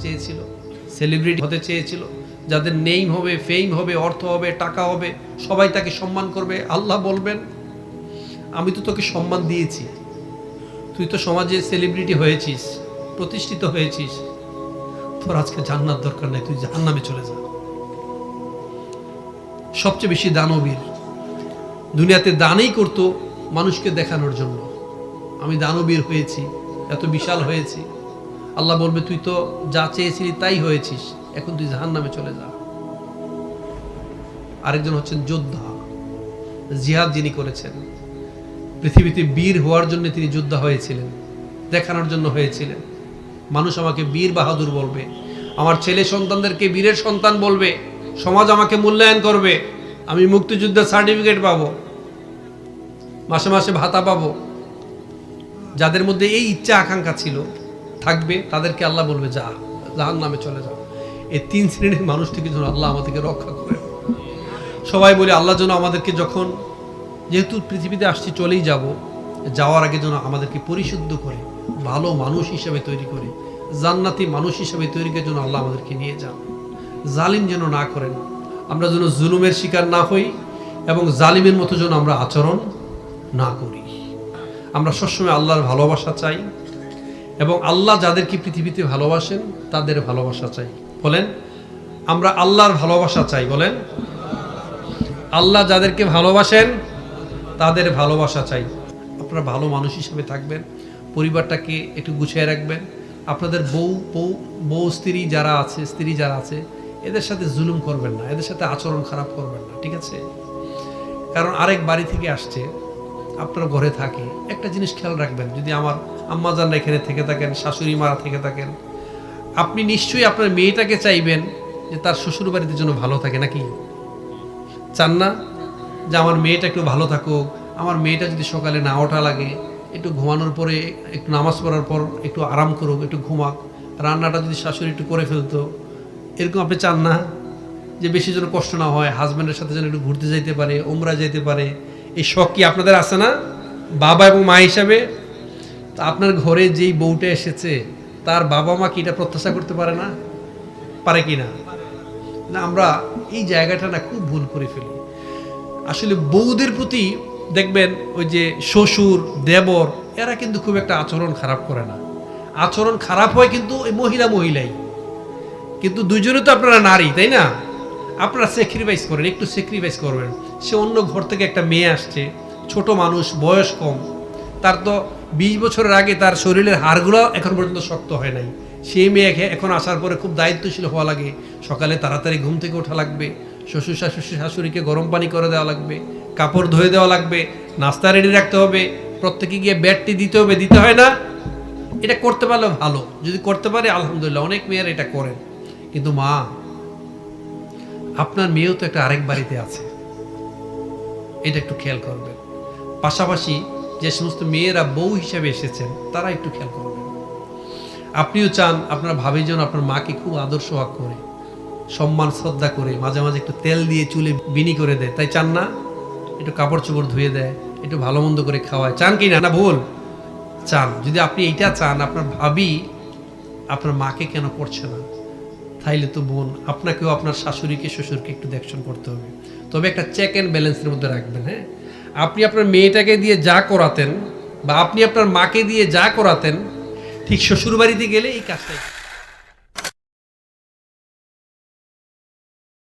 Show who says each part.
Speaker 1: চেয়েছিল, সেলিব্রিটি হতে চেয়েছিল, যাদের নেম হবে, ফেম হবে, অর্থ হবে, টাকা হবে, সবাই তাকে সম্মান করবে। আল্লাহ বলবেন, আমি তো তোকে সম্মান দিয়েছি, তুই তো সমাজে সেলিব্রিটি হয়েছিস, প্রতিষ্ঠিত হয়েছিস, তোর আজকে জান্নাত দরকার নাই, তুই জাহান্নামে চলে যা। সবচেয়ে বেশি দানবীর দুনিয়াতে দানই করতো মানুষকে দেখানোর জন্য, আমি দানবীর হয়েছি, এত বিশাল হয়েছি। আল্লাহ বলবে, তুই তো যা চেয়েছিলি তাই হয়েছিস, এখন তুই জাহান্নামে চলে যা। আরেকজন হচ্ছেন যোদ্ধা, জিহাদ যিনি করেছেন, পৃথিবীতে বীর হওয়ার জন্য তিনি যোদ্ধা হয়েছিলেন, দেখানোর জন্য হয়েছিলেন। মানুষ আমাকে বীর বাহাদুর বলবে, আমার ছেলে সন্তানদেরকে বীরের সন্তান বলবে, সমাজ আমাকে মূল্যায়ন করবে, আমি মুক্তিযুদ্ধের সার্টিফিকেট পাবো, মাসে মাসে ভাতা পাবো। যাদের মধ্যে এই ইচ্ছা আকাঙ্ক্ষা ছিল থাকবে, তাদেরকে আল্লাহ বলবে, যা জাহান্নামে চলে যাও। এই তিন শ্রেণীর মানুষ থেকে যেন আল্লাহ আমাদেরকে রক্ষা করে। সবাই বলে আল্লাহ যেন আমাদেরকে, যখন যেহেতু পৃথিবীতে আসছি চলেই যাব, যাওয়ার আগে যেন আমাদেরকে পরিশুদ্ধ করে ভালো মানুষ হিসেবে তৈরি করে, জান্নাতি মানুষ হিসেবে তৈরি করে যেন আল্লাহ আমাদেরকে নিয়ে যান। জালিম যেন না করেন, আমরা যেন জুলুমের শিকার না হই, এবং জালিমের মতো যেন আমরা আচরণ না করি। আমরা সবসময় আল্লাহর ভালোবাসা চাই, এবং আল্লাহ যাদেরকে পৃথিবীতে ভালোবাসেন তাদের ভালোবাসা চাই। বলেন, আমরা আল্লাহর ভালোবাসা চাই। বলেন, আল্লাহ যাদেরকে ভালোবাসেন তাদের ভালোবাসা চাই। আপনারা ভালো মানুষ হিসেবে থাকবেন, পরিবারটাকে একটু গুছিয়ে রাখবেন। আপনাদের বউ স্ত্রী যারা আছে এদের সাথে জুলুম করবেন না, এদের সাথে আচরণ খারাপ করবেন না, ঠিক আছে? কারণ আরেক বাড়ি থেকে আসছে, আপনার ঘরে থাকে, একটা জিনিস খেয়াল রাখবেন, যদি আমার আম্মাজানরা এখানে থেকে থাকেন, শাশুড়ি মারা থেকে থাকেন, আপনি নিশ্চয়ই আপনার মেয়েটাকে চাইবেন যে তার শ্বশুর বাড়িতে যেন ভালো থাকে, নাকি চান না? যে আমার মেয়েটা একটু ভালো থাকুক, আমার মেয়েটা যদি সকালে না ওঠা লাগে, একটু ঘুমানোর পরে, একটু নামাজ পড়ার পর একটু আরাম করুক, একটু ঘুমাক, রান্নাটা যদি শাশুড়ি একটু করে ফেলতো, এরকম আপনি চান না? যে বেশি যেন কষ্ট না হয়, হাজব্যান্ডের সাথে যেন একটু ঘুরতে যাইতে পারে, উমরা যেতে পারে, এই শখ কি আপনাদের আছে না বাবা এবং মা হিসাবে? তা আপনার ঘরে যেই বউটা এসেছে, তার বাবা মা কি এটা প্রত্যাশা করতে পারে না? পারে কি না? আমরা এই জায়গাটা না খুব ভুল করে ফেলি। আসলে বউদের প্রতি দেখবেন, ওই যে শ্বশুর দেবর, এরা কিন্তু খুব একটা আচরণ খারাপ করে না। আচরণ খারাপ হয় কিন্তু ওই মহিলাই, কিন্তু দুইজনে তো আপনারা নারী, তাই না? আপনারা স্যাক্রিফাইস করেন, একটু স্যাক্রিফাইস করবেন। সে অন্য ঘর থেকে একটা মেয়ে আসছে, ছোট মানুষ, বয়স কম, তার তো 20 বছরের আগে তার শরীরের হাড়গুলো এখন পর্যন্ত শক্ত হয় নাই। সেই মেয়ে এখন আসার পরে খুব দায়িত্বশীল হওয়া লাগে, সকালে তাড়াতাড়ি ঘুম থেকে ওঠা লাগবে, শ্বশুর শাশুড়িকে গরম পানি করে দেওয়া লাগবে, কাপড় ধুয়ে দেওয়া লাগবে, নাস্তা রেডি রাখতে হবে, প্রত্যেকে গিয়ে ব্যাটটি দিতে হবে, দিতে হয় না? এটা করতে পারলে ভালো, যদি করতে পারে আলহামদুলিল্লাহ, অনেক মেয়েরা এটা করেন। কিন্তু মা, আপনার মেয়েও তো একটা আরেক বাড়িতে আছে, এটা একটু খেয়াল করবেন। পাশাপাশি যে সমস্ত মেয়েরা বউ হিসেবে এসেছেন, তারা একটু খেয়াল করবেন। আপনিও চান আপনার ভাবি যেন আপনার মাকে খুব আদর্শ করে, সম্মান শ্রদ্ধা করে, মাঝে মাঝে একটু তেল দিয়ে চুলে বিনি করে দেয়, তাই চান না? একটু কাপড় চোপড় ধুয়ে দেয়, একটু ভালো মন্দ করে খাওয়ায়, চান কি না? না ভুল? চান। যদি আপনি এইটা চান, আপনার ভাবি আপনার মাকে কেন করছে না? তাইলে তো বোন, আপনাকেও আপনার শাশুড়িকে শ্বশুরকে একটু দেখশন করতে হবে। তবে একটা চেক অ্যান্ড ব্যালেন্সের মধ্যে রাখবেন। হ্যাঁ, আপনি আপনার মেয়েটাকে দিয়ে যা করাতেন, বা আপনি আপনার মাকে দিয়ে যা করাতেন, ঠিক শ্বশুর বাড়িতে গেলে এই কাজটাই